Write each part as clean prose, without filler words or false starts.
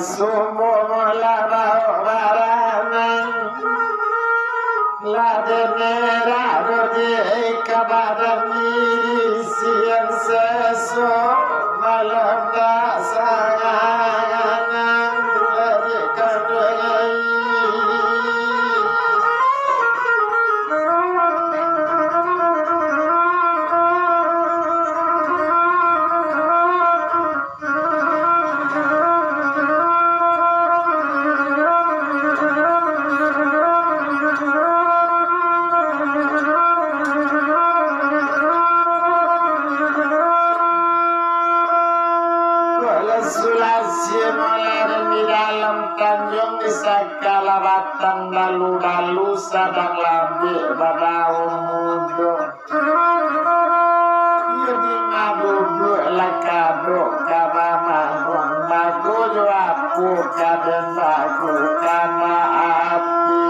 sumo la barang la denera rodi kabarani siang seso malam sayang dari kadai Tanjung di segala batang lalu-lalu sadang labik badaun mudo jadi ngabubuk lakado kabama buang bagu juaku kaden bagu kama api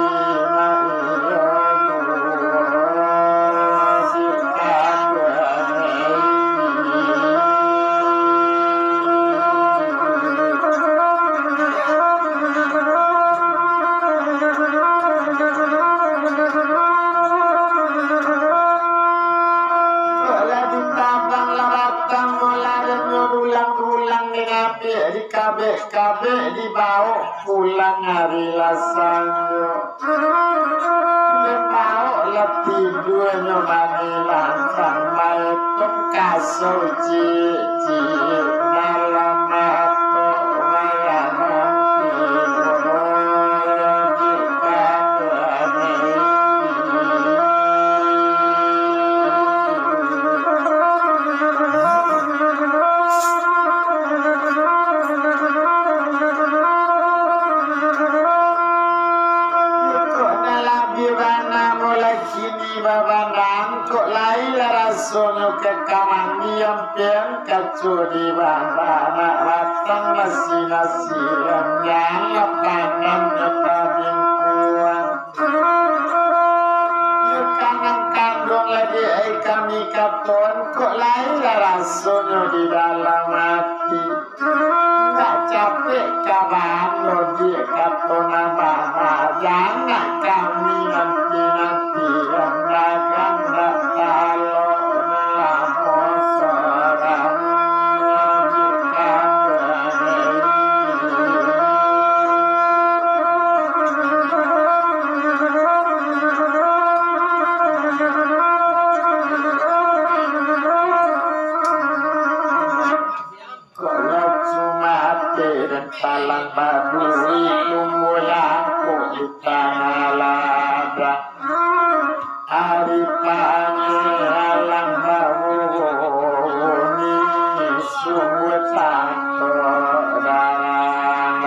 kabeh dibawa pulang hari lasangyo dibawa letih dua nyobani lantang maitong kasau cici dalam mata wayangan sono ke kamani yang pian kacuri bana batang nasi yang lapangan nyetabin kuan kanan kandung lagi kami katon kok lain rasanya di dalam hati tak capek kabar lo dia katon apa jangan kami nanti yang dagang tak tahu talang baduri lumulaku itangalada hari pangeran bawuni sumut tato darasa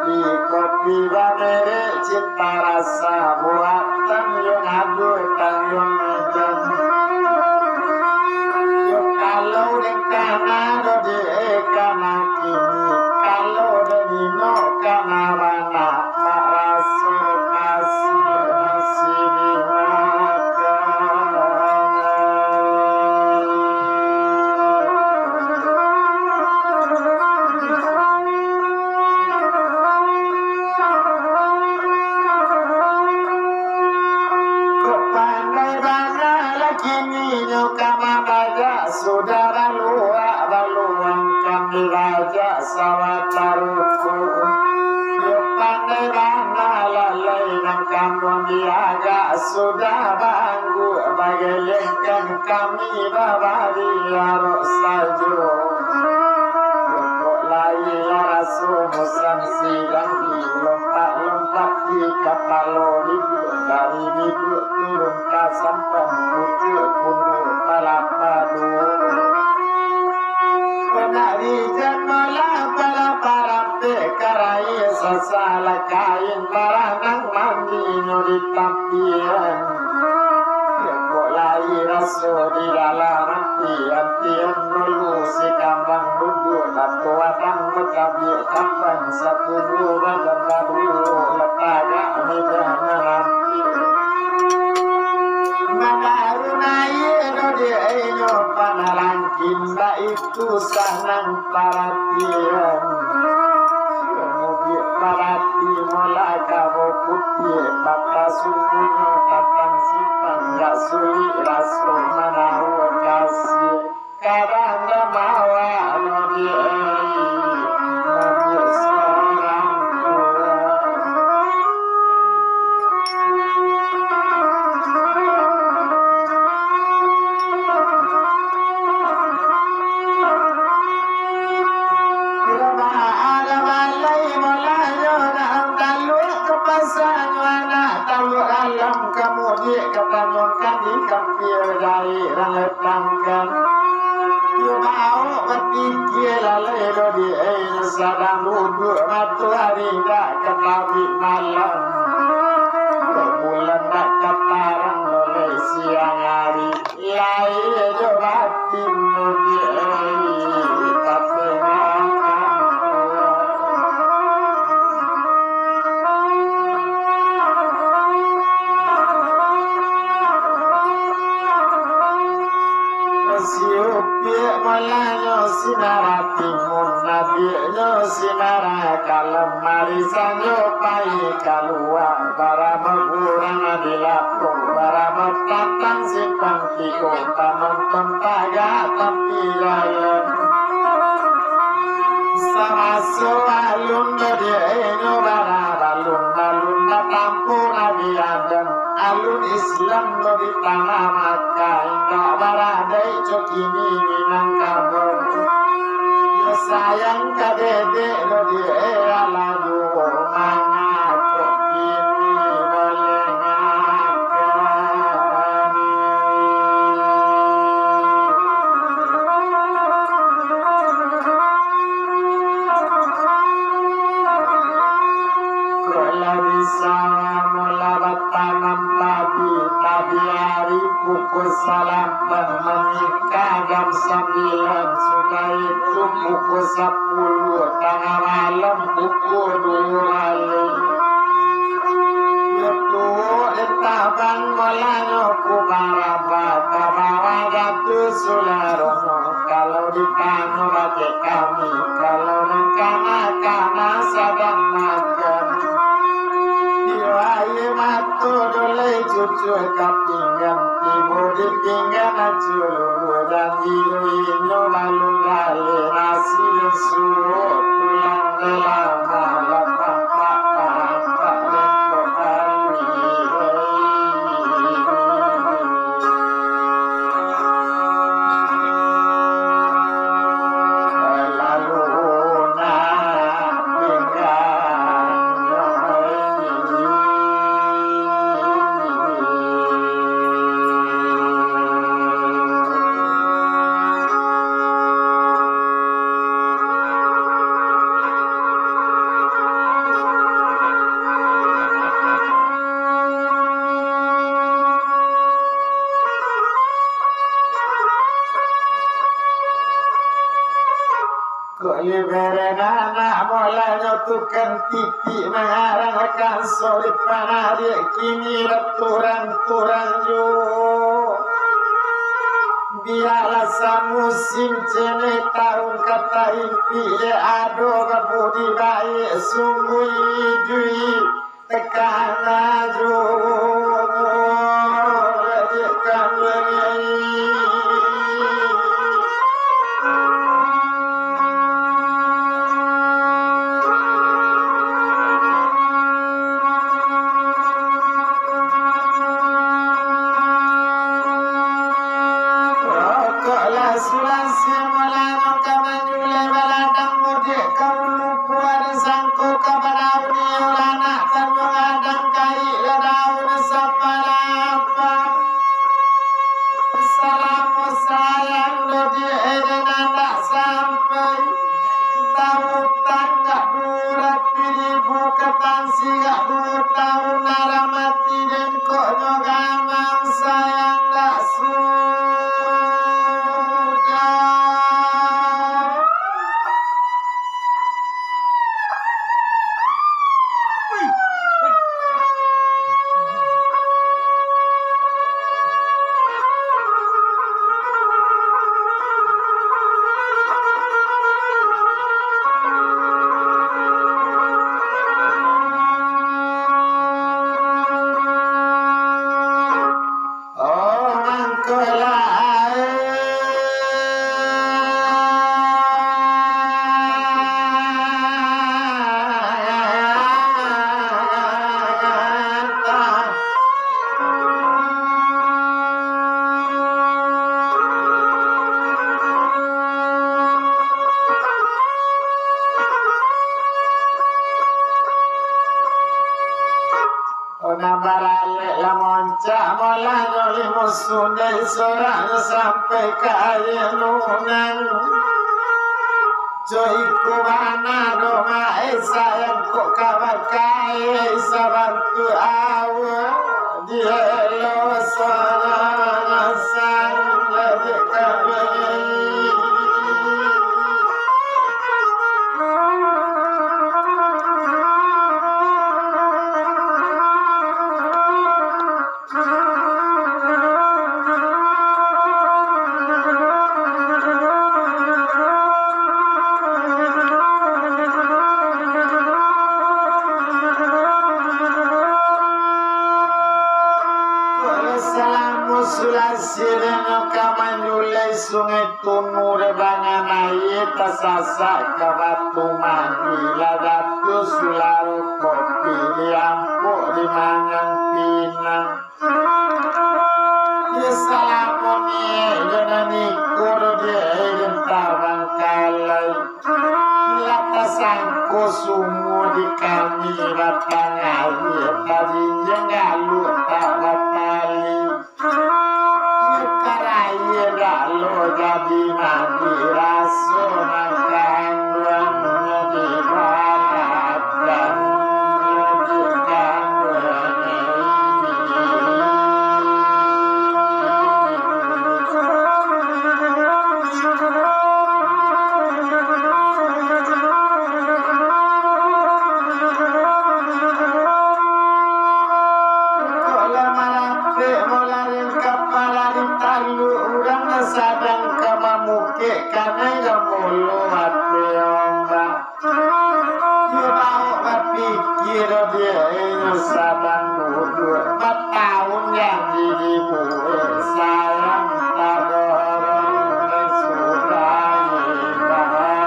kopi banere cinta rasa buatan yang adu tang yang medan. Yo kalau dekana do di ekana kini, kalau de dino kana mana maraso kasih nasi saudara luar baluan kami raja sawataruku pandai bana lalai nang kamu diaga sudah banggu bagelengkan kami babari arok sajo kok lai rasu musan sidang di lompat-lompat di kapal ribu dari ribu turun ke sampan pucuk kundur palapadu penarijan para karai sasala kain baranang mandi nyuri tampian kok lai rasu di dalam tian nulu si kambang duduk atau adang mecabi kapan satu dua dan baru letaga mejanya rampi makarunai no di enyo panalang kimba itu sanang paratian parati mola kabo putih papa sukunyo tatang simpang gak suli rasu manahu kasih karanda mawa no di mobil seorang tua kemudian ketanyakan di kampir dari rangetangkan you mau berpikir lalai di sadang duduk matahari tak ketabi malam bulan tak ketarang oleh siang hari lai jo batin di tapi siupia malanyo sinarati munabio sinara kalam marisanyo pai kalua barama kurang adilapo barama tatang simpang tiko panonton taga tapi layan sama soalun dari enyo barabalun balun tampun adiadam alun Islam dari tanah Makkah enggak baradai cokini minang kabur ya sayang kadede dari aladu mangak kini boleh hari pukul salam menikah jam 9 sudah itu pukul 10 tengah malam pukul 2 kali itu etapan malanyo kubaraba kabawa jatuh sularono kalau ditanya bagi kami kalau nengkana sedang makan aye matu dole cucu kapinggan ibu di pinggan aculu dan ino malu gale nasi suruh pulang lama lapang papa lento kami lalu tukang titi mengarang akan solid panari kini turang-turang yo biarlah musim cene tahun kata impi ado kabudi baik sungguh dui tekan jo dekan Sunday sorang sampai kaya lunan Joiku mana doma sayang kok kawan kaya sabantu awa dia lo sorang sang jadi kami sungai tunur bangan air tasasa kabatu manila datu sularu kopi liampu di mangan pinang yesalamoni jenani kuru dia gentawang kalai latasanku sumu di kami batang air tadi jengalu tak batali jadi mati rasa makan buangnya di barat dan menyedihkan sadang kamamuke karena yang mulu hati ombak dia mau berpikir dia ini sadang mudur 4 tahun yang dirimu sayang tadorong kesurai bahagiakan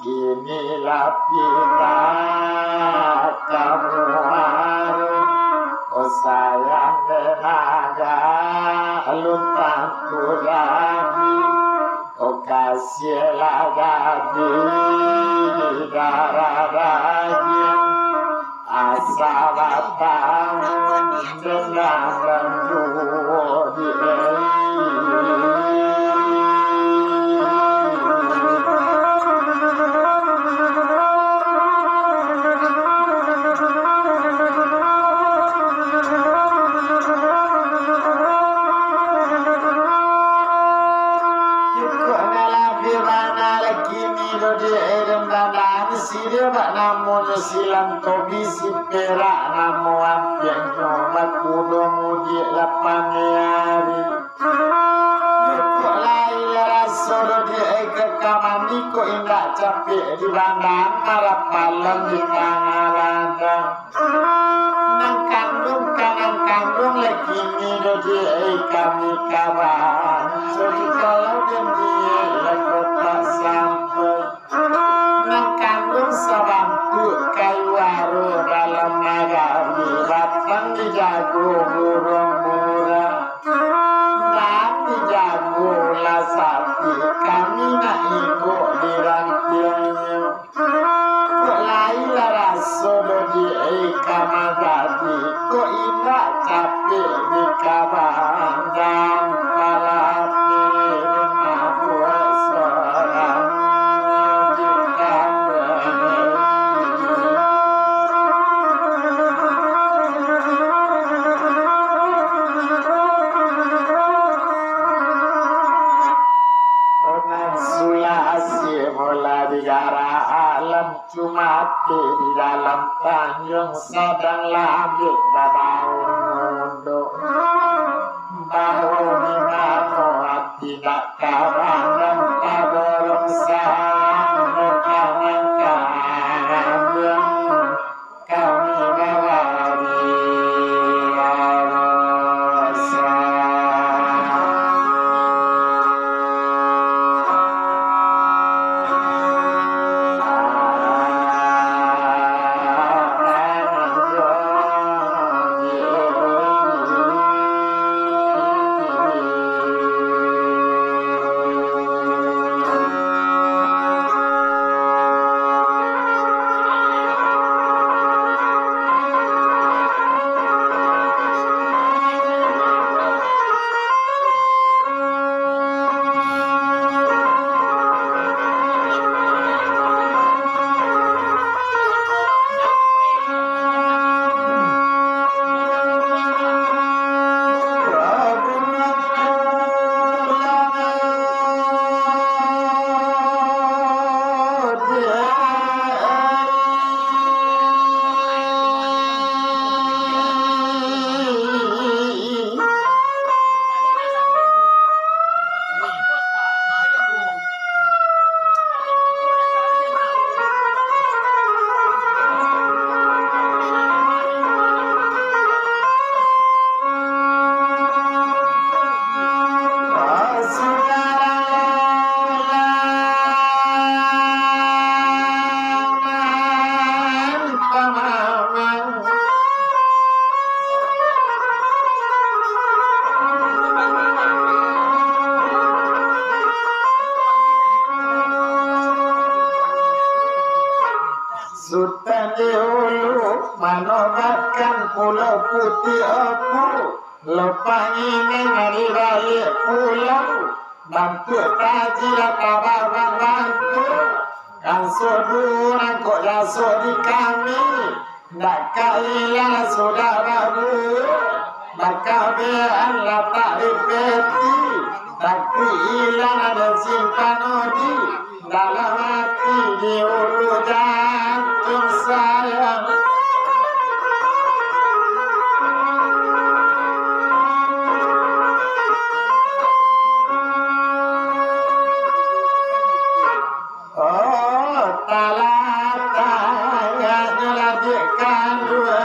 Kinilah pindah kamu harum oh sayang tenaga lupaku lagi oh kasihlah gadis darah daging sahabatang dengan ranjudi namun silang tobi si perak namu ampiang nyobat kudo mudi lapan hari kok lain rasul di ke kamani kok indah capek di bandang marah malam di tengah ladang nang kandung lagi ni di kami kawan jadi kalau dia lekot tak sampai sabantu kayu waru dalam magari batang dijago burung murah dan dijago lah sapi kami nak ikut dirantianya kok lain lah rasa di kamagadi kok indah capek di kaban dan palapi dengan buat seorang cuma di dalam tanjung sedang labik babaun mundo baru di mana tidak kawan dan kadorong sang kawan kami bawari Sultan dihulu manobatkan pulau putih aku lepas ini ngari balik pulau bantu tajilah kabar bantu kan sodurang kok jasuk di kami nak kailah saudaramu maka biarlah tak dipeti tapi ilah ada simpan odi dalam hati di ulu jantung sayang oh talata yang nyelajikan dua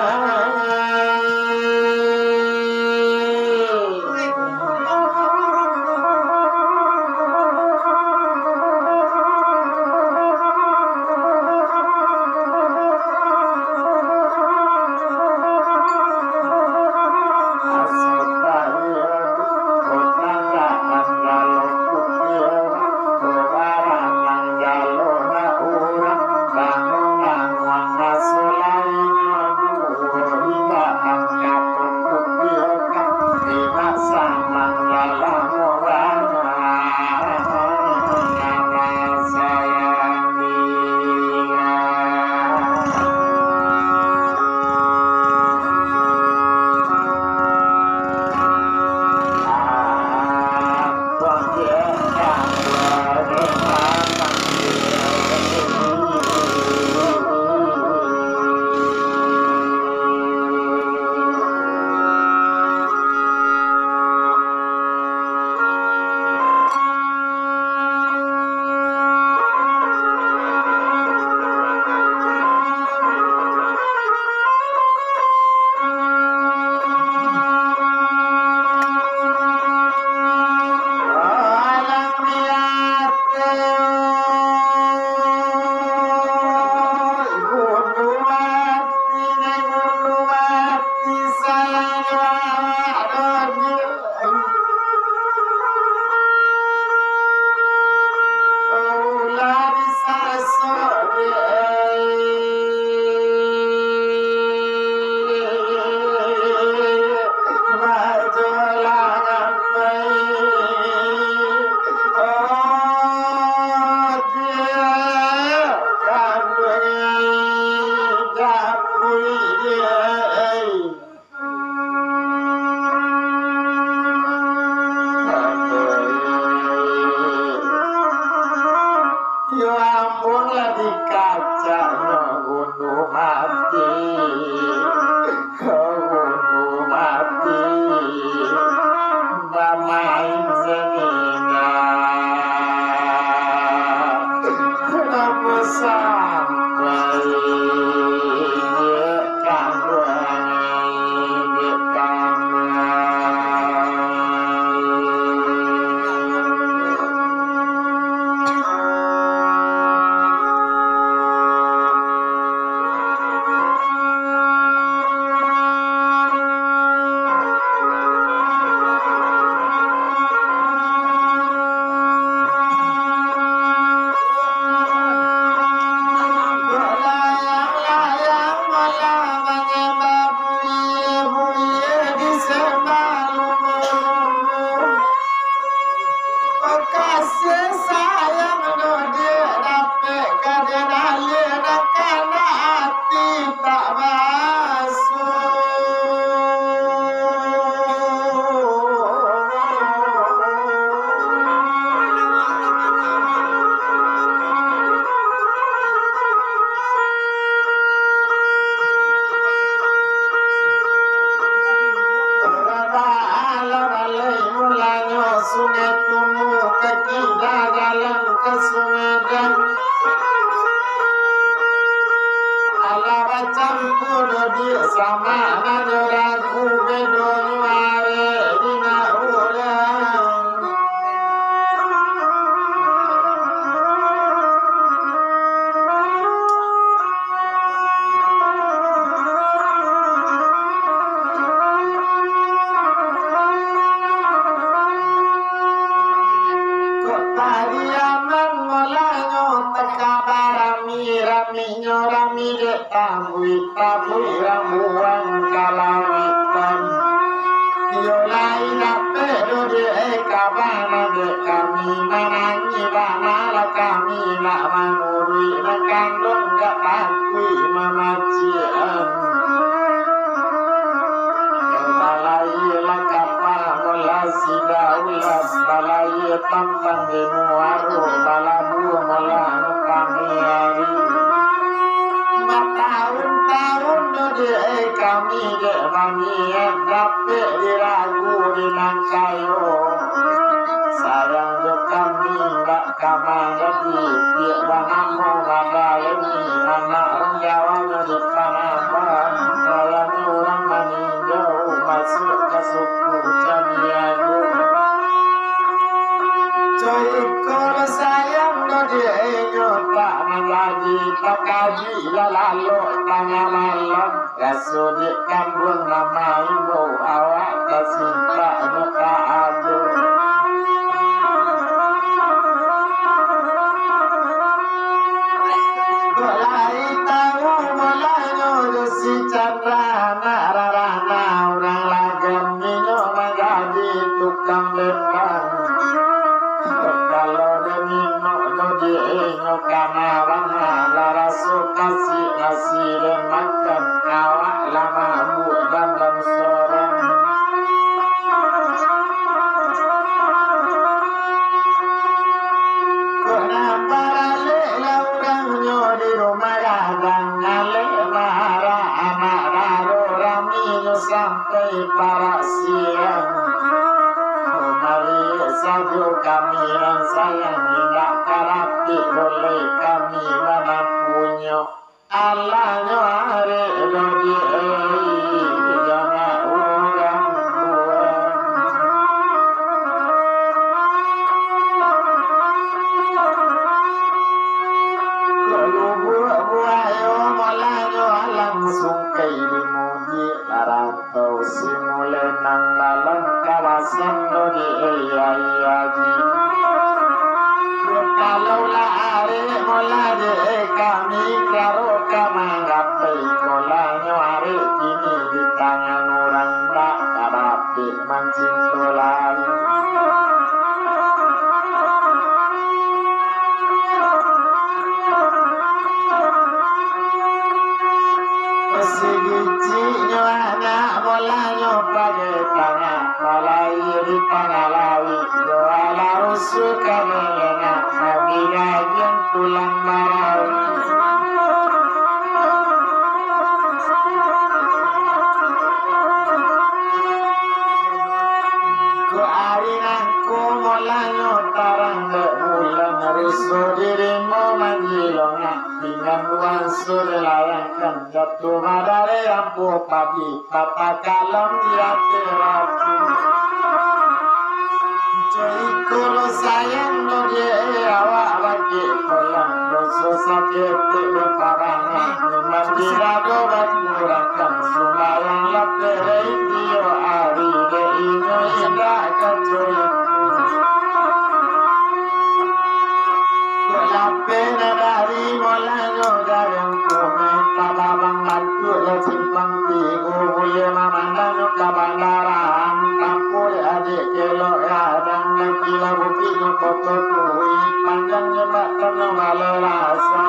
Pena dari mulanya jarang komen pada bang matu lo simpang tigo boleh memandang kebandaran tampur adik kelok dan kila bukitnya kotor kuih panjangnya batanya malah rasa.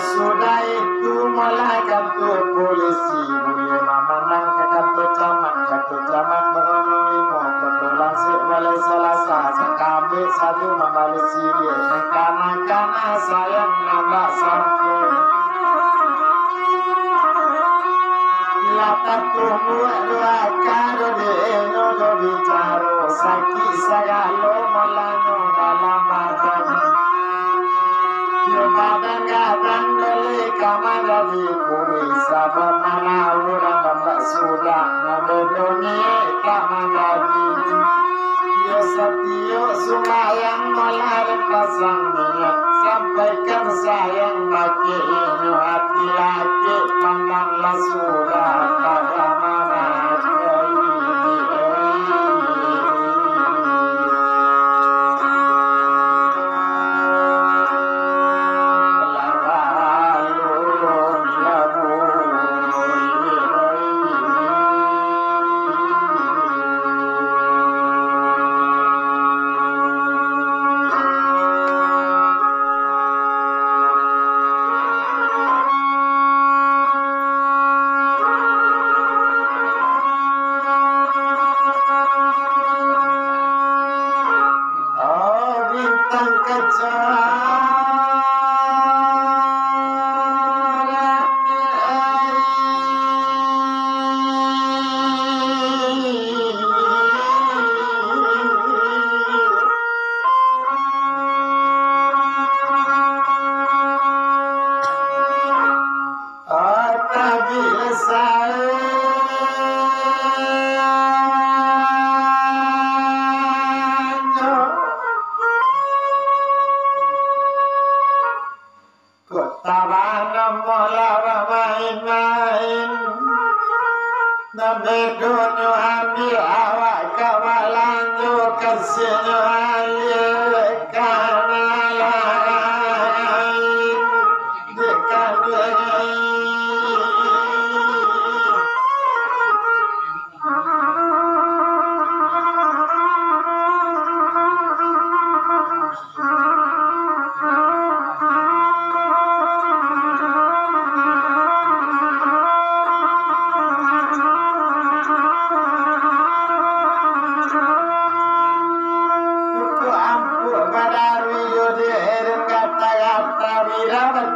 Sudah itu mulai kantor polisi boleh memandang ke kantor camat beromong lima kotor langsung boleh selasa sekambik satu membalik siria karena sayang nambah sampai latak tumbuh dua kado denyo do bicara sakit sagalo melanyo dalam badan badan gadang beli kamar jadi kuri sabab mana orang gambar sudah nabedoni tak mengaji ya satyo sumayang malar pasang niat sampaikan sayang bagi inyo hati laki pandanglah sudah pada mana Nabedonyo ambil awak kawalanyo kasihnya alir karena lain dekat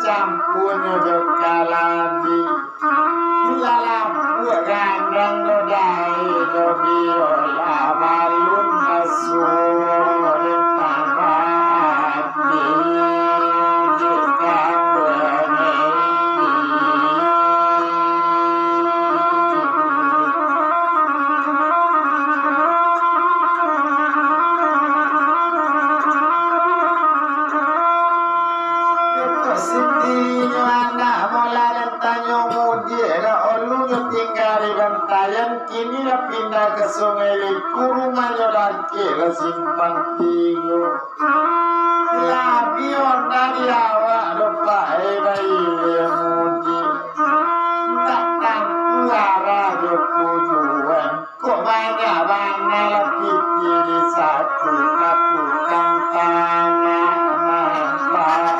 campur berkalami dalam gandang dodai dodiola balun asur tabati jika kini dah pindah ke sungai Liku rumahnya laki lah simpang tiga lagi orang di awak lupa bayi mudi tak tampu arah tujuan kok banyak banget piti di satu kapukan tanah manfaat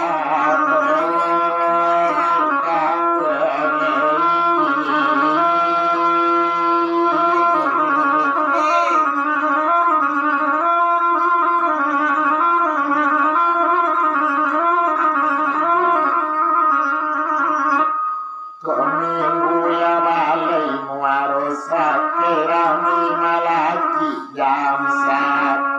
Kerami malaki jam 1